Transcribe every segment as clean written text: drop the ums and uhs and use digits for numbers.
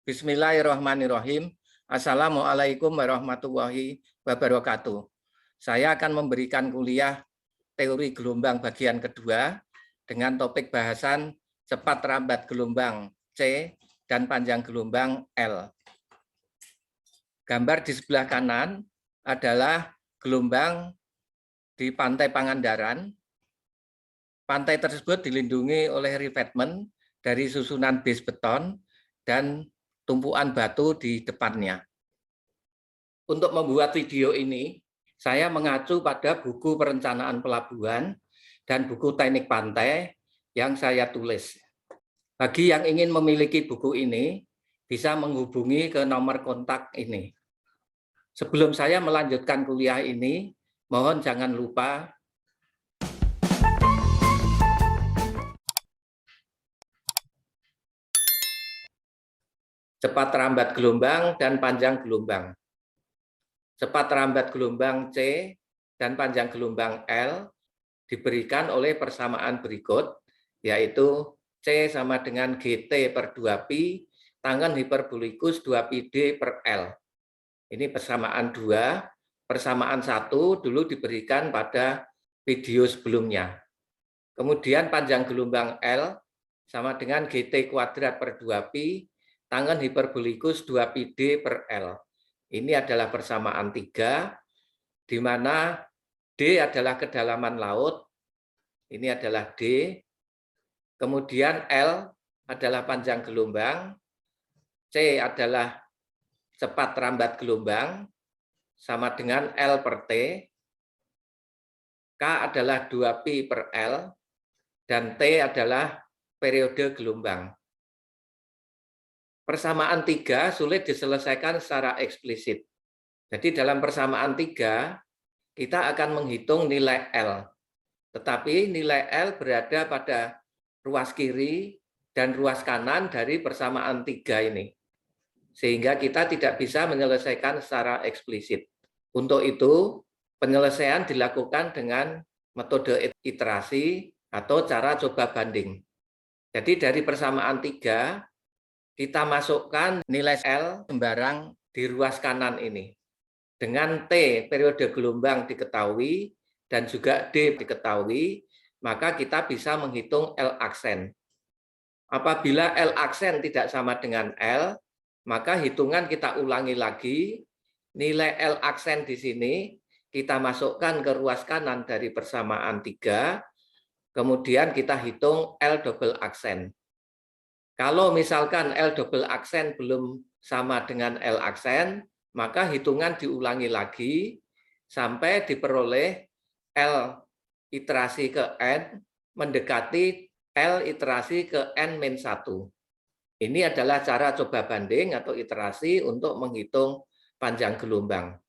Bismillahirrahmanirrahim. Assalamualaikum warahmatullahi wabarakatuh. Saya akan memberikan kuliah teori gelombang bagian kedua dengan topik bahasan cepat rambat gelombang C dan panjang gelombang L. Gambar di sebelah kanan adalah gelombang di Pantai Pangandaran. Pantai tersebut dilindungi oleh revetment dari susunan base beton dan tumpuan batu di depannya. Untuk membuat video ini, saya mengacu pada buku perencanaan pelabuhan dan buku teknik pantai yang saya tulis. Bagi yang ingin memiliki buku ini, bisa menghubungi ke nomor kontak ini. Sebelum saya melanjutkan kuliah ini, mohon jangan lupa cepat rambat gelombang dan panjang gelombang. Cepat rambat gelombang C dan panjang gelombang L diberikan oleh persamaan berikut, yaitu C sama dengan GT per 2pi, tangen hiperbolikus 2πd per L. Ini persamaan 2, persamaan 1 dulu diberikan pada video sebelumnya. Kemudian panjang gelombang L sama dengan GT kuadrat per 2pi, tangen hiperbolikus 2πd per L. Ini adalah persamaan 3, di mana D adalah kedalaman laut, ini adalah D, kemudian L adalah panjang gelombang, C adalah cepat rambat gelombang, sama dengan L per T, K adalah 2pi per L, dan T adalah periode gelombang. Persamaan 3 sulit diselesaikan secara eksplisit. Jadi dalam persamaan 3, kita akan menghitung nilai L. Tetapi nilai L berada pada ruas kiri dan ruas kanan dari persamaan 3 ini. Sehingga kita tidak bisa menyelesaikan secara eksplisit. Untuk itu, penyelesaian dilakukan dengan metode iterasi atau cara coba banding. Jadi dari persamaan 3, kita masukkan nilai L sembarang di ruas kanan ini. Dengan T periode gelombang diketahui dan juga D diketahui, maka kita bisa menghitung L aksen. Apabila L aksen tidak sama dengan L, maka hitungan kita ulangi lagi. Nilai L aksen di sini kita masukkan ke ruas kanan dari persamaan 3, kemudian kita hitung L double aksen. Kalau misalkan L double aksen belum sama dengan L aksen, maka hitungan diulangi lagi sampai diperoleh L iterasi ke N mendekati L iterasi ke N-1. Ini adalah cara coba banding atau iterasi untuk menghitung panjang gelombang.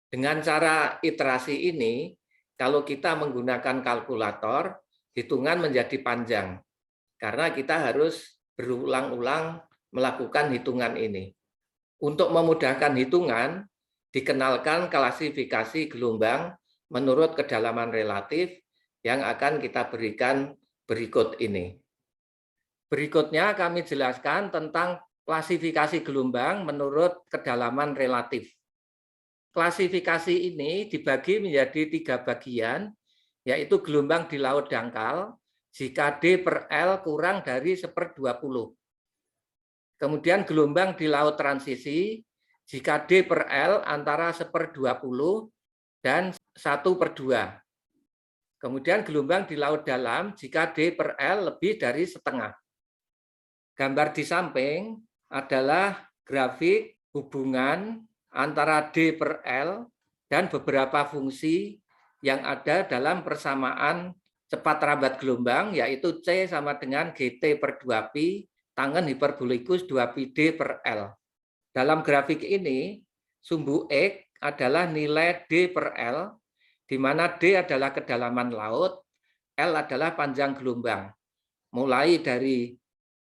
Dengan cara iterasi ini, kalau kita menggunakan kalkulator, hitungan menjadi panjang. Karena kita harus berulang-ulang melakukan hitungan ini. Untuk memudahkan hitungan, dikenalkan klasifikasi gelombang menurut kedalaman relatif yang akan kita berikan berikut ini. Berikutnya kami jelaskan tentang klasifikasi gelombang menurut kedalaman relatif. Klasifikasi ini dibagi menjadi 3 bagian, yaitu gelombang di laut dangkal, jika D per L kurang dari 1/20. Kemudian gelombang di laut transisi, jika D per L antara 1/20 dan 1/2. Kemudian gelombang di laut dalam, jika D per L lebih dari setengah. Gambar di samping adalah grafik hubungan antara D per L dan beberapa fungsi yang ada dalam persamaan cepat rambat gelombang, yaitu C sama dengan GT per 2pi, tangen hiperbolikus 2πd per L. Dalam grafik ini, sumbu X adalah nilai D per L, di mana D adalah kedalaman laut, L adalah panjang gelombang. Mulai dari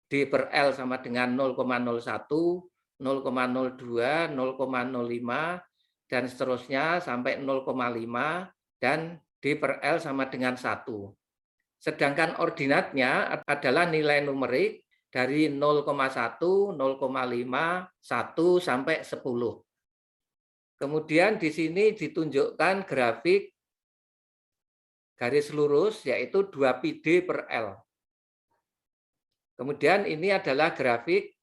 D per L sama dengan 0,01, 0,02, 0,05, dan seterusnya sampai 0,5, dan D per L sama dengan 1. Sedangkan ordinatnya adalah nilai numerik dari 0,1, 0,5, 1 sampai 10. Kemudian di sini ditunjukkan grafik garis lurus yaitu 2πd per L. Kemudian ini adalah grafik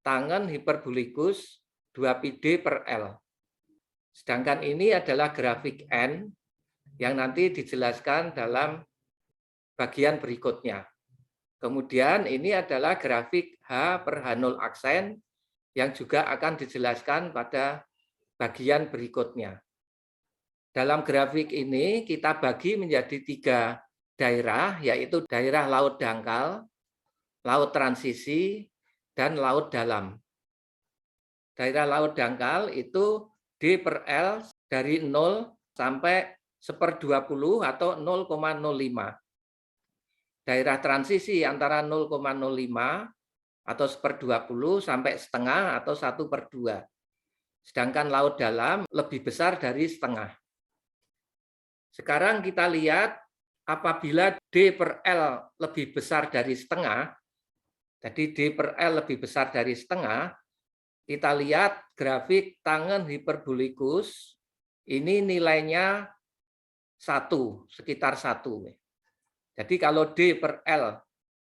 tangen hiperbolikus 2πd per L. Sedangkan ini adalah grafik N yang nanti dijelaskan dalam bagian berikutnya. Kemudian ini adalah grafik H per H0 aksen yang juga akan dijelaskan pada bagian berikutnya. Dalam grafik ini kita bagi menjadi 3 daerah, yaitu daerah laut dangkal, laut transisi, dan laut dalam. Daerah laut dangkal itu D per L dari 0 sampai 1/20 atau 0,05. Daerah transisi antara 0,05 atau 1/20 sampai setengah atau 1/2. Sedangkan laut dalam lebih besar dari setengah. Sekarang kita lihat apabila D per L lebih besar dari setengah, jadi D per L lebih besar dari setengah, kita lihat grafik tangen hiperbolikus, ini nilainya 1, sekitar 1. Jadi kalau D per L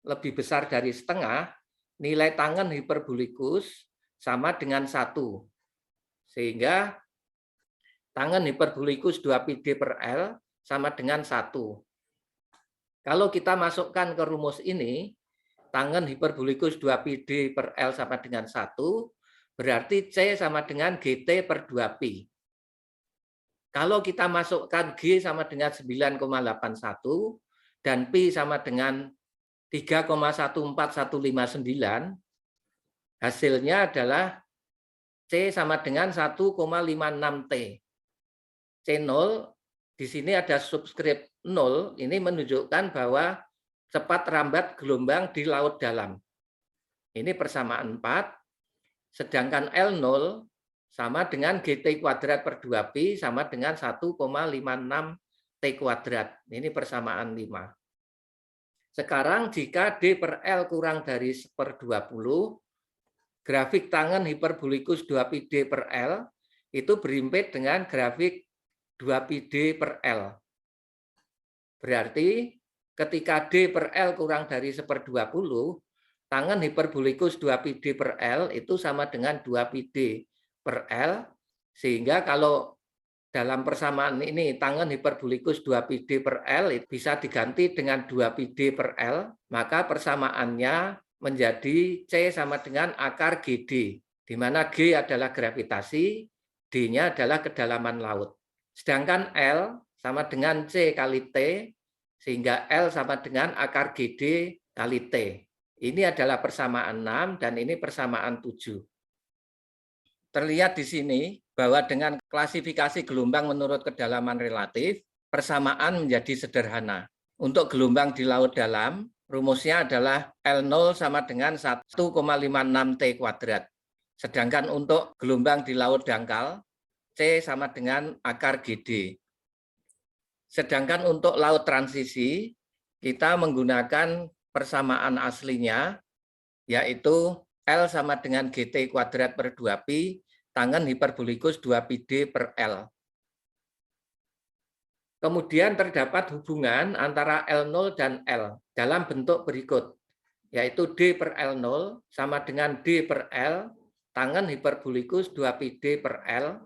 lebih besar dari setengah, nilai tangen hiperbolikus sama dengan 1. Sehingga tangen hiperbolikus 2πd per L sama dengan 1. Kalau kita masukkan ke rumus ini, tangen hiperbolikus 2πd per L sama dengan 1, berarti C sama dengan GT per 2π. Kalau kita masukkan G sama dengan 9,81 dan Pi sama dengan 3,14159, hasilnya adalah C sama dengan 1,56T. C0 di sini ada subskrip 0, ini menunjukkan bahwa cepat rambat gelombang di laut dalam. Ini persamaan 4, sedangkan L0 sama dengan GT kuadrat per 2π sama dengan 1,56T kuadrat. Ini persamaan 5. Sekarang jika D per L kurang dari 1/20, grafik tangen hiperbolikus 2πd per L itu berimpit dengan grafik 2πd per L. Berarti ketika D per L kurang dari 1/20, tangen hiperbolikus 2πd per L itu sama dengan 2πd per L, sehingga kalau dalam persamaan ini tangen hiperbolikus 2πd per L bisa diganti dengan 2πd per L, maka persamaannya menjadi C sama dengan akar GD, di mana G adalah gravitasi, D-nya adalah kedalaman laut. Sedangkan L sama dengan C kali T, sehingga L sama dengan akar GD kali T. Ini adalah persamaan 6 dan ini persamaan 7. Terlihat di sini bahwa dengan klasifikasi gelombang menurut kedalaman relatif, persamaan menjadi sederhana. Untuk gelombang di laut dalam, rumusnya adalah L0 sama dengan 1,56T kuadrat. Sedangkan untuk gelombang di laut dangkal, C sama dengan akar GD. Sedangkan untuk laut transisi, kita menggunakan persamaan aslinya, yaitu L sama dengan GT kuadrat per 2π, tangen hiperbolikus 2πd per L. Kemudian terdapat hubungan antara L0 dan L dalam bentuk berikut, yaitu D per L0 sama dengan D per L, tangen hiperbolikus 2πd per L.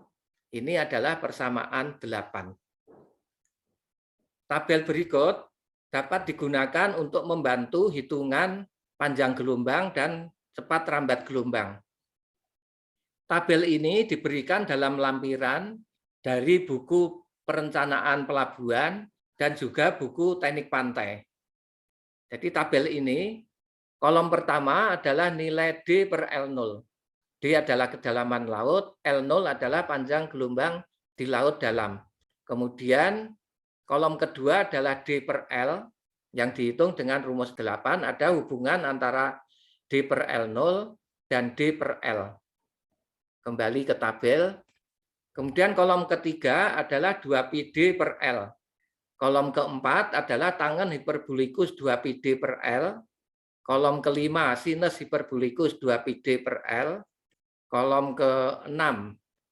Ini adalah persamaan 8. Tabel berikut dapat digunakan untuk membantu hitungan panjang gelombang dan cepat rambat gelombang. Tabel ini diberikan dalam lampiran dari buku Perencanaan Pelabuhan dan juga buku Teknik Pantai. Jadi tabel ini, kolom pertama adalah nilai D per L0. D adalah kedalaman laut, L0 adalah panjang gelombang di laut dalam. Kemudian kolom kedua adalah D per L yang dihitung dengan rumus 8, ada hubungan antara D per L0 dan D per L. Kembali ke tabel. Kemudian kolom ketiga adalah 2πd per L. Kolom keempat adalah tangen hiperbolikus 2πd per L. Kolom kelima sinus hiperbolikus 2πd per L. Kolom ke-6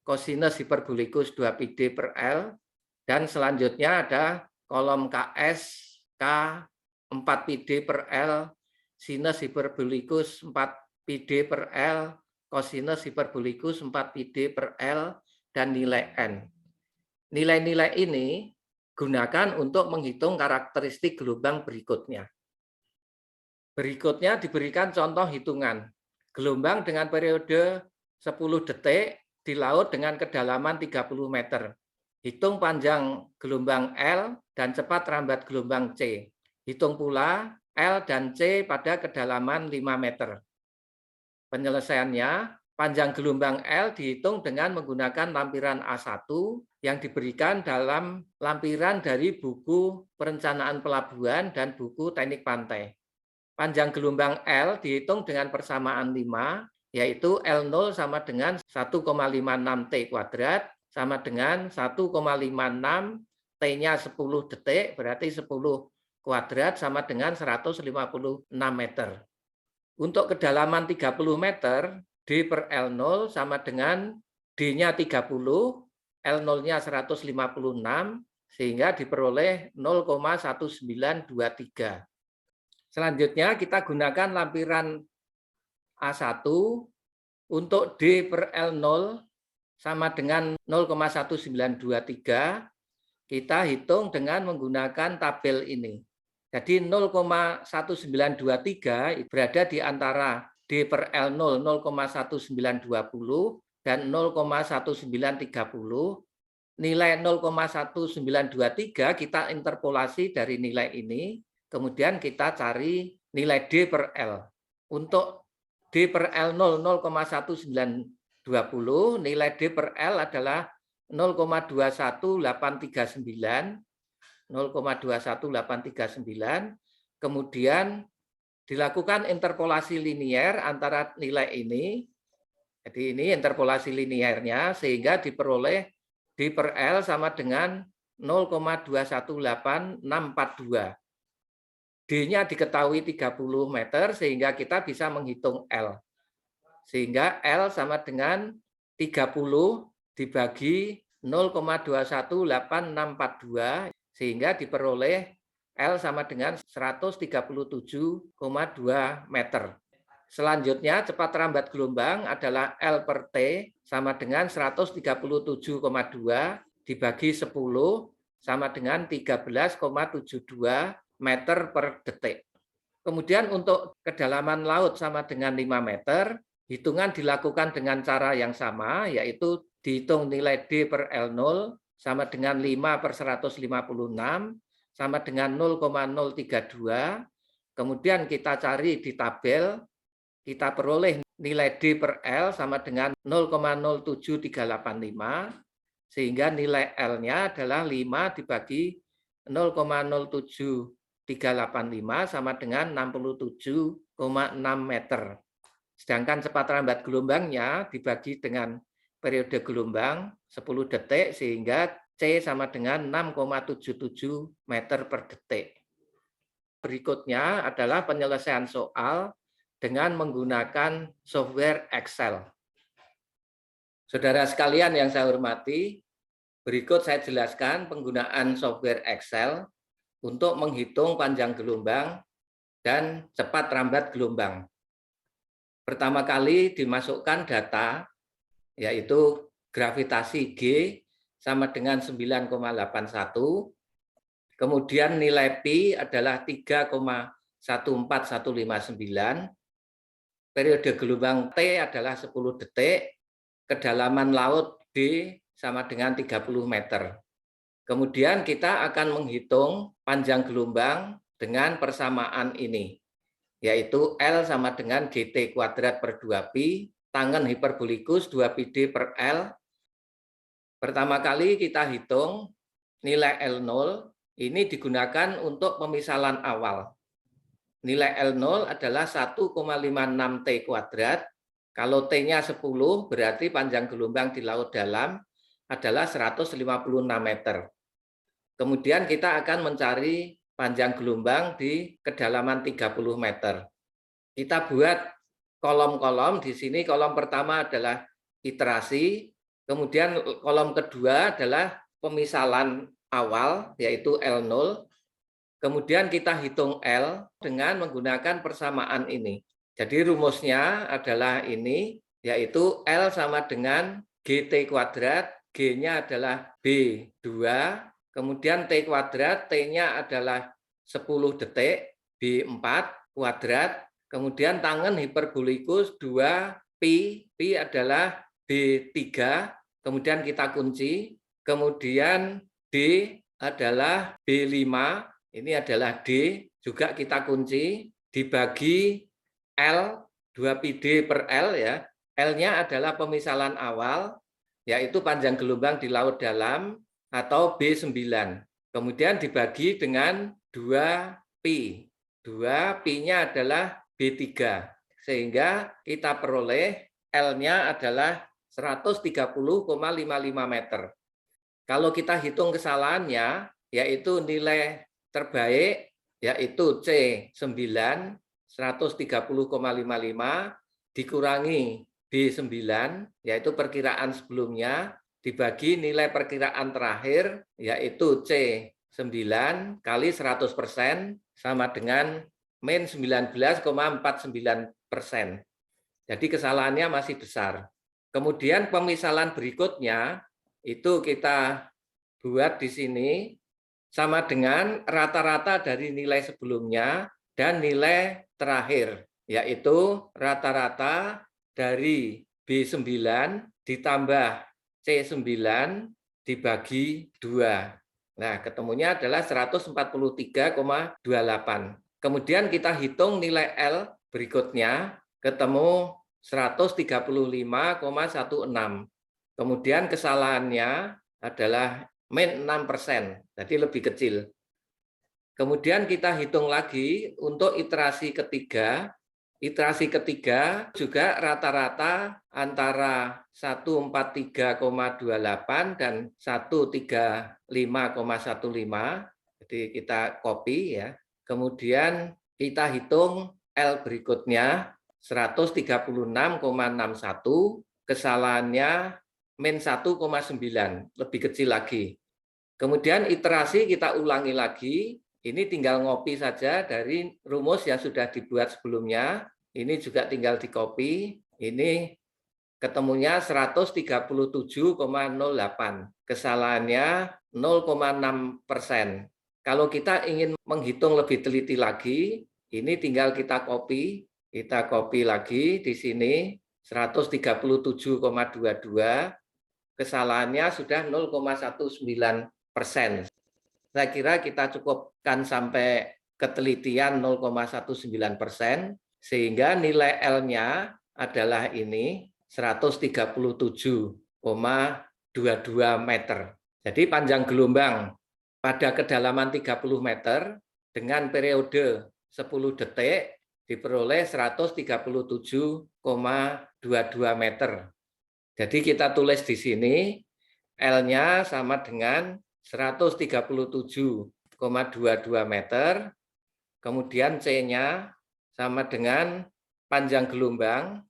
kosinus hiperbolikus 2πd per L. Dan selanjutnya ada kolom KS K 4πd per L, sinus hiperbolikus 4πd per L, kosinus hiperbolikus 4πd per L, dan nilai N. Nilai-nilai ini gunakan untuk menghitung karakteristik gelombang berikutnya. Berikutnya diberikan contoh hitungan. Gelombang dengan periode 10 detik di laut dengan kedalaman 30 meter. Hitung panjang gelombang L dan cepat rambat gelombang C. Hitung pula L dan C pada kedalaman 5 meter. Penyelesaiannya, panjang gelombang L dihitung dengan menggunakan lampiran A1 yang diberikan dalam lampiran dari buku Perencanaan Pelabuhan dan buku Teknik Pantai. Panjang gelombang L dihitung dengan persamaan 5, yaitu L0 sama dengan 1,56 T kuadrat, sama dengan 1,56 T-nya 10 detik, berarti 10 kuadrat sama dengan 156 meter. Untuk kedalaman 30 meter, D per L0 sama dengan D-nya 30, L0-nya 156, sehingga diperoleh 0,1923. Selanjutnya kita gunakan lampiran A1 untuk D per L0 sama dengan 0,1923, kita hitung dengan menggunakan tabel ini. Jadi 0,1923 berada di antara D per L0 0,1920 dan 0,1930. Nilai 0,1923 kita interpolasi dari nilai ini, kemudian kita cari nilai D per L. Untuk D per L0 0,1920, nilai D per L adalah 0,21839, 0,21839. Kemudian dilakukan interpolasi linier antara nilai ini. Jadi ini interpolasi liniernya sehingga diperoleh D per L sama dengan 0,218642. D-nya diketahui 30 meter sehingga kita bisa menghitung L. Sehingga L sama dengan 30 dibagi 0,218642 sehingga diperoleh L sama dengan 137,2 meter. Selanjutnya cepat rambat gelombang adalah L per T sama dengan 137,2 dibagi 10 sama dengan 13,72 meter per detik. Kemudian untuk kedalaman laut sama dengan 5 meter, hitungan dilakukan dengan cara yang sama, yaitu dihitung nilai D per L0 sama dengan 5 per 156, sama dengan 0,032. Kemudian kita cari di tabel, kita peroleh nilai D per L sama dengan 0,07385, sehingga nilai L-nya adalah 5 dibagi 0,07385 sama dengan 67,6 meter. Sedangkan cepat rambat gelombangnya dibagi dengan periode gelombang 10 detik sehingga C sama dengan 6,77 meter per detik. Berikutnya adalah penyelesaian soal dengan menggunakan software Excel. Saudara sekalian yang saya hormati, berikut saya jelaskan penggunaan software Excel untuk menghitung panjang gelombang dan cepat rambat gelombang. Pertama kali dimasukkan data, yaitu gravitasi G sama dengan 9,81. Kemudian nilai Pi adalah 3,14159. Periode gelombang T adalah 10 detik. Kedalaman laut D sama dengan 30 meter. Kemudian kita akan menghitung panjang gelombang dengan persamaan ini, yaitu L sama dengan GT kuadrat per 2pi, tangen hiperbolikus 2πd per L. Pertama kali kita hitung nilai L0, ini digunakan untuk pemisalan awal. Nilai L0 adalah 1,56 T kuadrat. Kalau T-nya 10, berarti panjang gelombang di laut dalam adalah 156 meter. Kemudian kita akan mencari panjang gelombang di kedalaman 30 meter. kita buat kolom-kolom. Di sini kolom pertama adalah iterasi, kemudian kolom kedua adalah pemisalan awal, yaitu L0. Kemudian kita hitung L dengan menggunakan persamaan ini. Jadi rumusnya adalah ini, yaitu L sama dengan GT kuadrat, G-nya adalah B2, kemudian T kuadrat, T-nya adalah 10 detik, B4 kuadrat, kemudian tangen hiperbolikus 2pi, pi adalah B3, kemudian kita kunci, kemudian D adalah B5, ini adalah D, juga kita kunci, dibagi L, 2πd per L ya. L-nya adalah pemisalan awal, yaitu panjang gelombang di laut dalam, atau B9. Kemudian dibagi dengan 2pi. 2pi-nya adalah B3. Sehingga kita peroleh L-nya adalah 130,55 meter. Kalau kita hitung kesalahannya, yaitu nilai terbaik, yaitu C9, 130,55, dikurangi B9, yaitu perkiraan sebelumnya, dibagi nilai perkiraan terakhir, yaitu C9 kali 100%, sama dengan min 19,49%. Jadi kesalahannya masih besar. Kemudian pemisalan berikutnya, itu kita buat di sini, sama dengan rata-rata dari nilai sebelumnya dan nilai terakhir, yaitu rata-rata dari B9 ditambah C9 dibagi 2. Nah, ketemunya adalah 143,28. Kemudian kita hitung nilai L berikutnya, ketemu 135,16. Kemudian kesalahannya adalah min 6%, jadi lebih kecil. Kemudian kita hitung lagi untuk iterasi ketiga. Iterasi ketiga juga rata-rata antara 143,28 dan 135,15. Jadi kita copy ya. Kemudian kita hitung L berikutnya 136,61, kesalahannya min 1,9, lebih kecil lagi. Kemudian iterasi kita ulangi lagi, ini tinggal ngopi saja dari rumus yang sudah dibuat sebelumnya, ini juga tinggal di copy, ini ketemunya 137,08, kesalahannya 0,6%. Kalau kita ingin menghitung lebih teliti lagi, ini tinggal kita copy lagi di sini 137,22, kesalahannya sudah 0,19%. Saya kira kita cukupkan sampai ketelitian 0,19%, sehingga nilai L-nya adalah ini 137,22 meter. Jadi panjang gelombang pada kedalaman 30 meter dengan periode 10 detik diperoleh 137,22 meter. Jadi kita tulis di sini L-nya sama dengan 137,22 meter, kemudian C-nya sama dengan panjang gelombang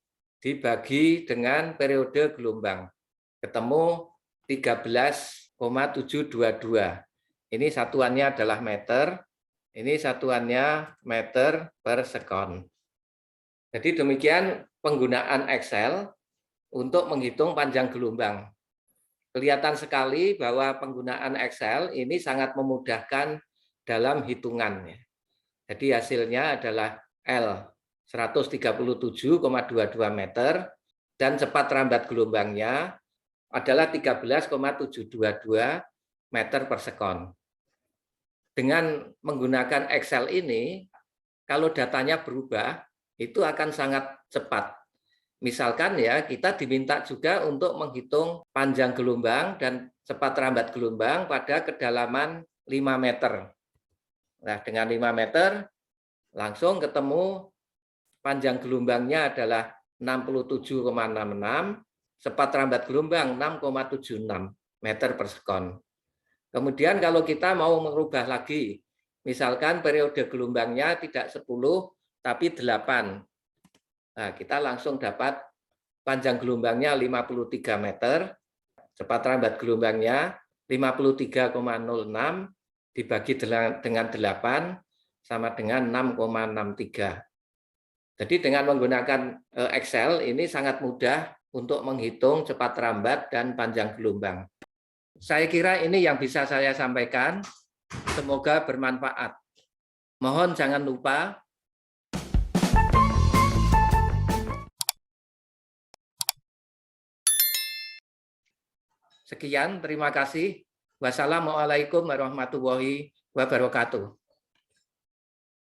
dibagi dengan periode gelombang. Ketemu 13,722. Ini satuannya adalah meter, ini satuannya meter per sekon. Jadi demikian penggunaan Excel untuk menghitung panjang gelombang. Kelihatan sekali bahwa penggunaan Excel ini sangat memudahkan dalam hitungan. Jadi hasilnya adalah L 137,22 meter dan cepat rambat gelombangnya adalah 13,722 meter per sekon. Dengan menggunakan Excel ini, kalau datanya berubah, itu akan sangat cepat. Misalkan ya, kita diminta juga untuk menghitung panjang gelombang dan cepat rambat gelombang pada kedalaman 5 meter. Nah, dengan 5 meter, langsung ketemu panjang gelombangnya adalah 67,66, cepat rambat gelombang 6,76 meter per sekon. Kemudian kalau kita mau merubah lagi, misalkan periode gelombangnya tidak 10, tapi 8, Nah, kita langsung dapat panjang gelombangnya 53 meter, cepat rambat gelombangnya 53,06 dibagi dengan 8 sama dengan 6,63. Jadi dengan menggunakan Excel ini sangat mudah untuk menghitung cepat rambat dan panjang gelombang. Saya kira ini yang bisa saya sampaikan. Semoga bermanfaat. Mohon jangan lupa sekian, terima kasih. Wassalamualaikum warahmatullahi wabarakatuh.